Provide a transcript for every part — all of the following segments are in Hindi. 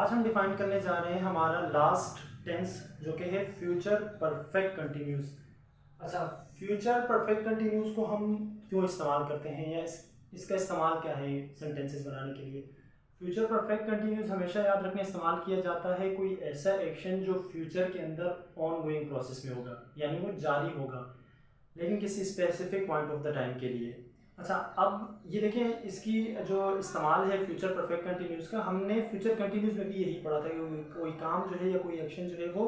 आज हम डिफाइन करने जा रहे हैं हमारा लास्ट टेंस जो कि है फ्यूचर परफेक्ट कंटिन्यूस। अच्छा, फ्यूचर परफेक्ट कंटिन्यूस को हम क्यों इस्तेमाल करते हैं या इसका इस्तेमाल क्या है सेंटेंसेस बनाने के लिए। फ्यूचर परफेक्ट कंटिन्यूस हमेशा याद रखने इस्तेमाल किया जाता है कोई ऐसा एक्शन जो फ्यूचर के अंदर ऑन गोइंग प्रोसेस में होगा, यानी वो जारी होगा लेकिन किसी specific point of the time के लिए। अच्छा, अब ये देखें इसकी जो इस्तेमाल है फ्यूचर परफेक्ट कंटिन्यूस का, हमने फ्यूचर कंटिन्यूस में भी यही पढ़ा था कि कोई काम जो है या कोई एक्शन जो है वो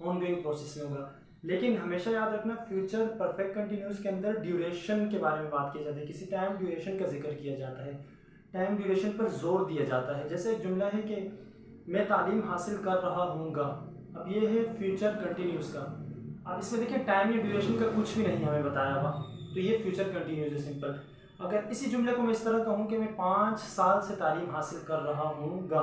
ऑन गोइंग प्रोसेस में होगा। लेकिन हमेशा याद रखना फ्यूचर परफेक्ट कंटिन्यूस के अंदर ड्यूरेशन के बारे में बात की जाती है, किसी टाइम ड्यूरेशन का जिक्र किया जाता है, टाइम ड्यूरेशन पर जोर दिया जाता है। जैसे एक जुमला है कि मैं तालीम हासिल कर रहा हूँगा, अब ये है फ्यूचर कंटिन्यूस का। अब इसमें देखिए टाइम या ड्यूरेशन का कुछ भी नहीं हमें बताया हुआ, तो ये फ्यूचर कंटिन्यूस है सिंपल। अगर इसी जुमले को मैं इस तरह कहूँ कि मैं 5 साल से तालीम हासिल कर रहा हूँगा,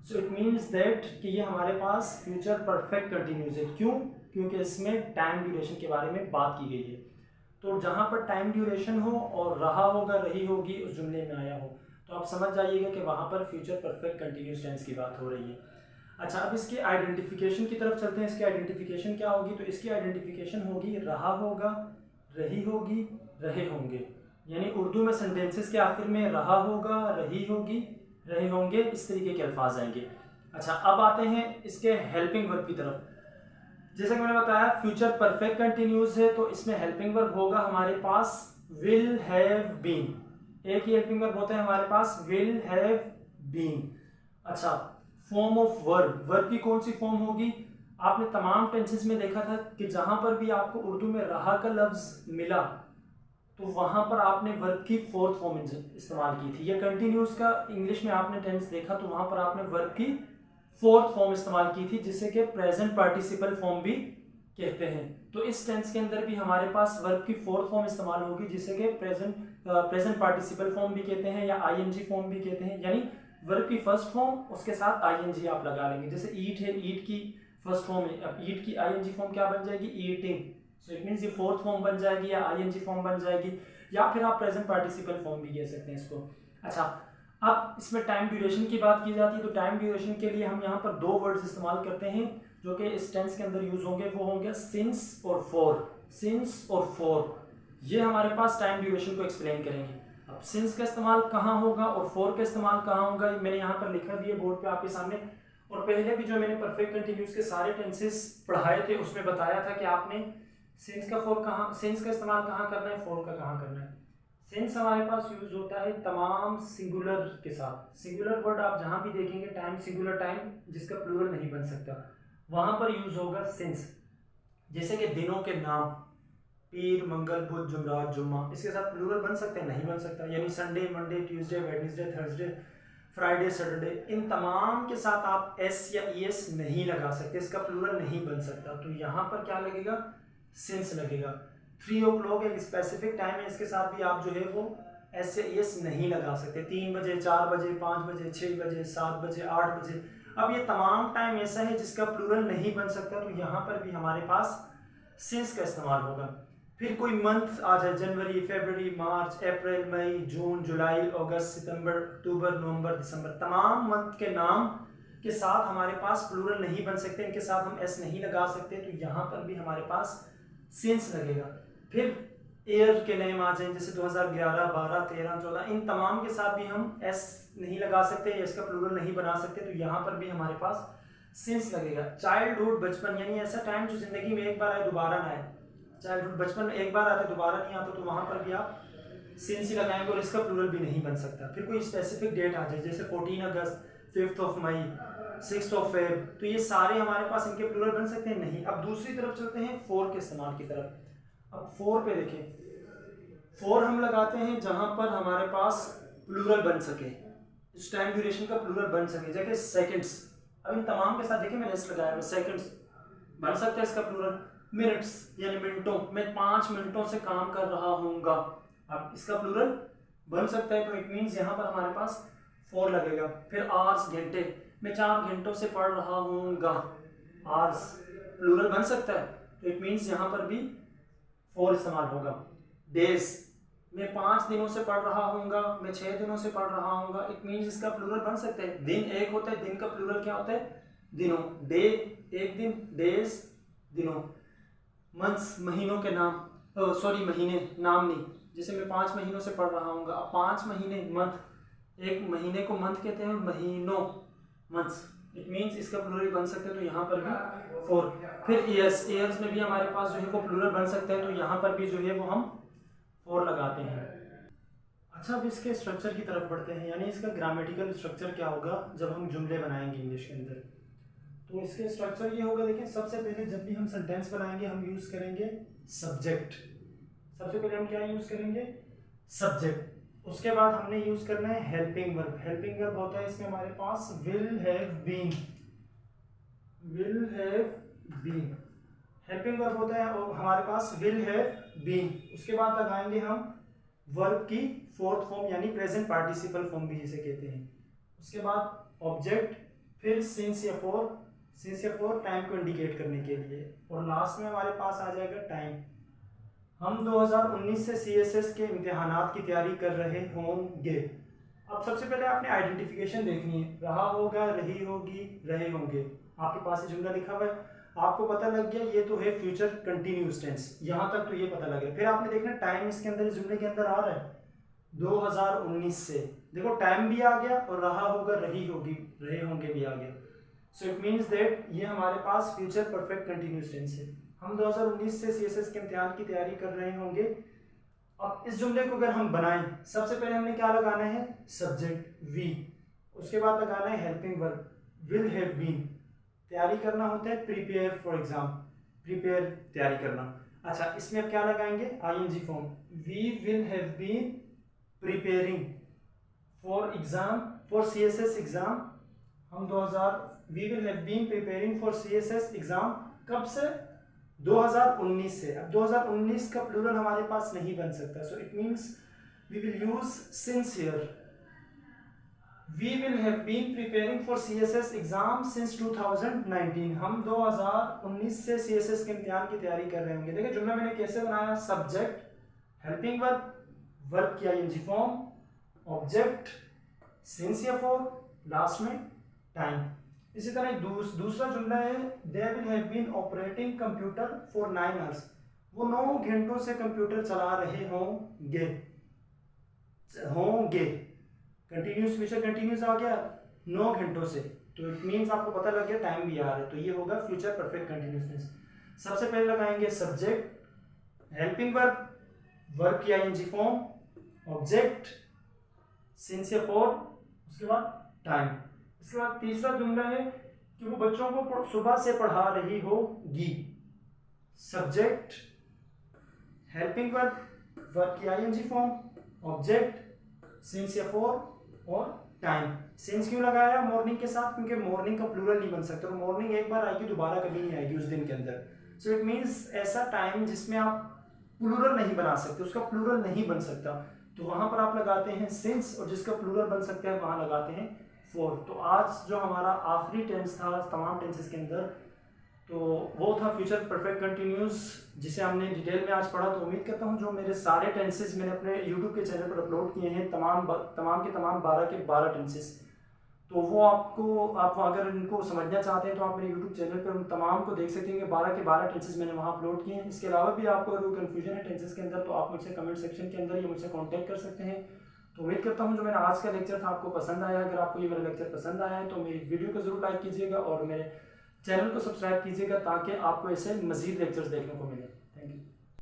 सो इट मीन्स दैट कि ये हमारे पास फ्यूचर परफेक्ट कंटिन्यूस है। क्यों? क्योंकि इसमें टाइम ड्यूरेशन के बारे में बात की गई है। तो जहाँ पर टाइम ड्यूरेशन हो और रहा होगा, रही होगी उस जुमले में आया हो, तो आप समझ जाइएगा कि वहाँ पर फ्यूचर परफेक्ट कंटिन्यूस टेंस की बात हो रही है। अच्छा, अब इसकी आइडेंटिफिकेशन की तरफ चलते हैं। इसकी आइडेंटिफिकेशन क्या होगी? तो इसकी आइडेंटिफिकेशन होगी रहा होगा, रही होगी, रहे होंगे। यानी उर्दू में सेंटेंसेस के आखिर में रहा होगा, रही होगी, रहे होंगे, इस तरीके के अल्फाज आएंगे। अच्छा, अब आते हैं इसके हेल्पिंग वर्ब की तरफ। जैसा कि मैंने बताया फ्यूचर परफेक्ट कंटिन्यूस है, तो इसमें हेल्पिंग वर्ब होगा हमारे पास विल हैव बीन। एक ही हेल्पिंग वर्ब होता है हमारे पास, विल हैव बीन। अच्छा, फॉर्म ऑफ वर्ब, वर्ब की कौन सी फॉर्म होगी? आपने तमाम टेंसेस में देखा था कि जहां पर भी आपको उर्दू में रहा का लफ्ज मिला तो वहां पर आपने वर्ब की फोर्थ फॉर्म इस्तेमाल की थी। या कंटिन्यूस का इंग्लिश में आपने टेंस देखा तो वहां पर आपने वर्ब की फोर्थ फॉर्म इस्तेमाल की थी, जिसे कि प्रेजेंट पार्टिसिपल फॉर्म भी कहते हैं। तो इस टेंस के अंदर भी हमारे पास वर्ब की फोर्थ फॉर्म इस्तेमाल होगी, जिसे कि प्रेजेंट पार्टिसिपल फॉर्म भी कहते हैं या आईएनजी फॉर्म भी कहते हैं। यानी वर्ब की फर्स्ट फॉर्म उसके साथ आईएनजी आप लगा लेंगे। जैसे ईट है, ईट की फर्स्ट फॉर्म है, अब ईट की आईएनजी फॉर्म क्या बन जाएगी? ईटिंग। सो इट मींस ये फोर्थ फॉर्म बन जाएगी या आईएनजी फॉर्म बन जाएगी, या फिर आप प्रेजेंट पार्टिसिपल फॉर्म भी कह सकते हैं इसको। अच्छा, अब इसमें टाइम ड्यूरेशन की बात की जाती है, तो टाइम ड्यूरेशन के लिए हम यहाँ पर दो वर्ड्स इस्तेमाल करते हैं जो कि इस टेंस के अंदर यूज होंगे, वो होंगे सिंस और फॉर। सिंस और फॉर ये हमारे पास टाइम ड्यूरेशन को एक्सप्लेन करेंगे। अब सिंस का इस्तेमाल कहाँ होगा और फॉर का इस्तेमाल कहाँ होगा, मैंने यहाँ पर लिखा भी है बोर्ड पे आपके सामने। और पहले भी जो मैंने परफेक्ट कंटिन्यूस के सारे टेंसेस पढ़ाए थे उसमें बताया था कि आपने सिंस का फॉर कहाँ, सिंस का इस्तेमाल कहाँ करना है, फॉर का कहाँ करना है। सिंस हमारे पास यूज होता है तमाम सिंगुलर के साथ। सिंगुलर वर्ड आप जहाँ भी देखेंगे टाइम, सिंगुलर टाइम जिसका प्लूरल नहीं बन सकता, वहां पर यूज होगा सिंस। जैसे कि दिनों के नाम, पीर, मंगल, बुध, जुमरात, जुम्मा, इसके साथ प्लूरल बन सकते हैं? नहीं बन सकता। यानी Sunday, Monday, Tuesday, Wednesday, Thursday, Friday, Saturday, इन तमाम के साथ आप एस या ईएस नहीं लगा सकते, इसका प्लूरल नहीं बन सकता। तो यहाँ पर क्या लगेगा? सिंस लगेगा। 3 o'clock एक स्पेसिफिक टाइम है, इसके साथ भी आप जो है वो एस या ईएस नहीं लगा सकते। 3 बजे, 4 बजे, 5 बजे, 6 बजे, 7 बजे, 8 बजे, अब ये तमाम टाइम ऐसा है जिसका प्लूरल नहीं बन सकता, तो यहाँ पर भी हमारे पास सिंस का इस्तेमाल होगा। फिर कोई मंथ आ जाए, जनवरी, फरवरी, मार्च, अप्रैल, मई, जून, जुलाई, अगस्त, सितंबर, अक्टूबर, नवंबर, दिसंबर, तमाम मंथ के नाम के साथ हमारे पास प्लूरल नहीं बन सकते, इनके साथ हम एस नहीं लगा सकते, तो यहाँ पर भी हमारे पास सिंस लगेगा। फिर ईयर के नेम आ जाए, जैसे 2011, 12, 13, 14, इन तमाम के साथ भी हम एस नहीं लगा सकते, इसका प्लूरल नहीं बना सकते, तो यहाँ पर भी हमारे पास सिंस लगेगा। चाइल्डहुड, बचपन, यानी ऐसा टाइम जो जिंदगी में एक बार आए दोबारा ना आए। चाइल्डहुड, बचपन में एक बार आता है दोबारा नहीं आता, तो वहाँ पर भी आप सिंस ही लगाएंगे और इसका प्लूरल भी नहीं बन सकता। फिर कोई स्पेसिफिक डेट आ जाए, जैसे 14 अगस्त, 5 मई, 6 फेब, तो ये सारे हमारे पास इनके प्लूरल बन सकते हैं? नहीं। अब दूसरी तरफ चलते हैं फॉर के इस्तेमाल की तरफ। अब फॉर पे देखें, फॉर हम लगाते हैं जहां पर हमारे पास प्लूरल बन सके, इस टाइम ड्यूरेशन का प्लूरल बन सके। जैसे सेकंड्स, अब इन तमाम के साथ देखिए मैंने एस लगाया है, सेकंड्स बन सकता है इसका प्लूरल। मिनट्स यानी मिनटों, मैं 5 मिनटों से काम कर रहा हूँगा, अब इसका प्लूरल बन सकता है, तो इट मीन्स यहाँ पर हमारे पास फॉर लगेगा। फिर आवर्स, घंटे, मैं 4 घंटों से पढ़ रहा हूँगा, आवर्स प्लूरल बन सकता है, तो इट मीन्स यहाँ पर भी फॉर इस्तेमाल होगा। डेज, मैं 5 दिनों से पढ़ रहा हूँगा, मैं 6 दिनों से पढ़ रहा हूँगा, इट मीन्स इसका प्लूरल बन सकते हैं। दिन एक होता है, दिन का प्लूरल क्या होता है? दिनों। डे एक दिन, डेज दिनों। मंथ्स महीनों के नाम, सॉरी महीने, नाम नहीं। जैसे मैं 5 महीनों से पढ़ रहा हूँगा, अब 5 महीने मंथ, एक महीने को मंथ कहते हैं, महीनों मंथ्स, इट मीन्स इसका प्लूरल बन सकते हैं। तो यहाँ पर भी 4। फिर ईयर्स, ईयर्स में भी हमारे पास जो है वो प्लूरल बन सकते हैं, तो यहाँ पर भी जो है वो हम 4 लगाते हैं। अच्छा, अब इसके स्ट्रक्चर की तरफ बढ़ते हैं, यानी इसका ग्रामेटिकल स्ट्रक्चर क्या होगा जब हम जुमले बनाएंगे इंग्लिश के अंदर। तो इसके स्ट्रक्चर ये होगा, देखिए सबसे पहले जब भी हम सेंटेंस बनाएंगे हम यूज़ करेंगे सब्जेक्ट। सबसे पहले हम क्या यूज़ करेंगे? सब्जेक्ट। उसके बाद हमने यूज़ करना है हेल्पिंग वर्ब। हेल्पिंग वर्ब होता है इसमें हमारे पास will have been, will have been helping verb होता है और हमारे पास विल हैव बीन। उसके बाद लगाएंगे हम वर्ब की फोर्थ फॉर्म यानी प्रेजेंट पार्टिसिपल फॉर्म भी जिसे कहते हैं। उसके बाद ऑब्जेक्ट, फिर सिंस या फॉर, सिंस या फॉर टाइम को इंडिकेट करने के लिए, और लास्ट में हमारे पास आ जाएगा टाइम। हम 2019 से CSS के इम्तिहानात की तैयारी कर रहे होंगे। अब सबसे पहले आपने आइडेंटिफिकेशन देखनी है, रहा होगा, रही होगी, रहे होंगे। आपके पास ये जुमला लिखा हुआ है, आपको पता लग गया ये तो है फ्यूचर कंटिन्यूस टेंस, यहाँ तक तो ये पता लग गया। फिर आपने देखना टाइम इसके अंदर, जुमले के अंदर आ रहा है 2019 से, देखो टाइम भी आ गया और रहा होगा, रही होगी, रहे होंगे भी आ गया। सो इट मीन्स दैट ये हमारे पास फ्यूचर परफेक्ट कंटिन्यूस टेंस है। हम 2019 से CSS के इम्तिहान की तैयारी कर रहे होंगे। अब इस जुमले को अगर हम बनाएं, सबसे पहले हमने क्या लगाना है? Subject we. उसके बाद लगाना है helping verb will have been. तैयारी करना होता है प्रिपेयर फॉर एग्जाम, प्रिपेयर तैयारी करना। अच्छा, इसमें अब क्या लगाएंगे? ING form, we will have been preparing for exam, for CSS exam. हम 2000 we will have been preparing for CSS exam, कब से? 2019 से। अब 2019 का प्लूरल हमारे पास नहीं बन सकता, so it means we will use since here. We will have been preparing for CSS exam since 2019। हम 2019 से CSS के इम्तिहान की तैयारी कर रहे होंगे। देखिए जुमला मैंने कैसे बनाया? सब्जेक्ट, हेल्पिंग वर्ब, वर्ब की ING फॉर्म, ऑब्जेक्ट, सिंस या फॉर, लास्ट में टाइम। इसी तरह दूसरा जुमला है they will have been operating computer for 9 hours. वो 9 घंटों से कंप्यूटर चला रहे होंगे, होंगे कंटिन्यूस, फ्यूचर कंटिन्यूस आ गया 9 घंटों से, तो इट मीन्स आपको पता लग गया टाइम भी आ रहा है, तो ये होगा फ्यूचर परफेक्ट कंटिन्यूसनेस। सबसे पहले लगाएंगे सब्जेक्ट, हेल्पिंग वर्ब, वर्ब की ING फॉर्म, ऑब्जेक्ट, सिंस या फॉर, उसके बाद टाइम। इसके बाद तीसरा जुमला है कि वो बच्चों को सुबह से पढ़ा रही होगी। सब्जेक्ट, हेल्पिंग वर्ब, वर्ब की ING फॉर्म, ऑब्जेक्ट, सिंस या फॉर और टाइम। सिंस क्यों लगाया मॉर्निंग के साथ? क्योंकि मॉर्निंग का प्लूरल नहीं बन सकता, तो मॉर्निंग एक बार आएगी, दोबारा कभी नहीं आएगी उस दिन के अंदर। सो इट मीन्स ऐसा टाइम जिसमें आप प्लूरल नहीं बना सकते, उसका प्लूरल नहीं बन सकता, तो वहां पर आप लगाते हैं सिंस, और जिसका प्लूरल बन सकता है वहां लगाते हैं फॉर। तो आज जो हमारा आखिरी टेंस था तमाम टेंसेस के अंदर, तो वो था फ्यूचर परफेक्ट कंटिन्यूस, जिसे हमने डिटेल में आज पढ़ा। तो उम्मीद करता हूँ जो मेरे सारे टेंसेस मैंने अपने यूट्यूब के चैनल पर अपलोड किए हैं, तमाम के तमाम 12 के 12 टेंसेस, तो वो आप अगर इनको समझना चाहते हैं तो आप मेरे यूट्यूब चैनल पर उन तमाम को देख सकते हैं कि 12 के 12 टेंसेस मैंने वहाँ अपलोड किए हैं। इसके अलावा भी आपको अगर कन्फ्यूजन है टेंसेस के अंदर तो आप मुझसे कमेंट सेक्शन के अंदर या मुझसे कॉन्टैक्ट कर सकते हैं। तो उम्मीद करता हूँ जो मेरा आज का लेक्चर था आपको पसंद आया। अगर आपको ये मेरा लेक्चर पसंद आया है तो मेरी वीडियो को ज़रूर लाइक कीजिएगा और मेरे चैनल को सब्सक्राइब कीजिएगा ताकि आपको ऐसे मज़ीद लेक्चर्स देखने को मिले।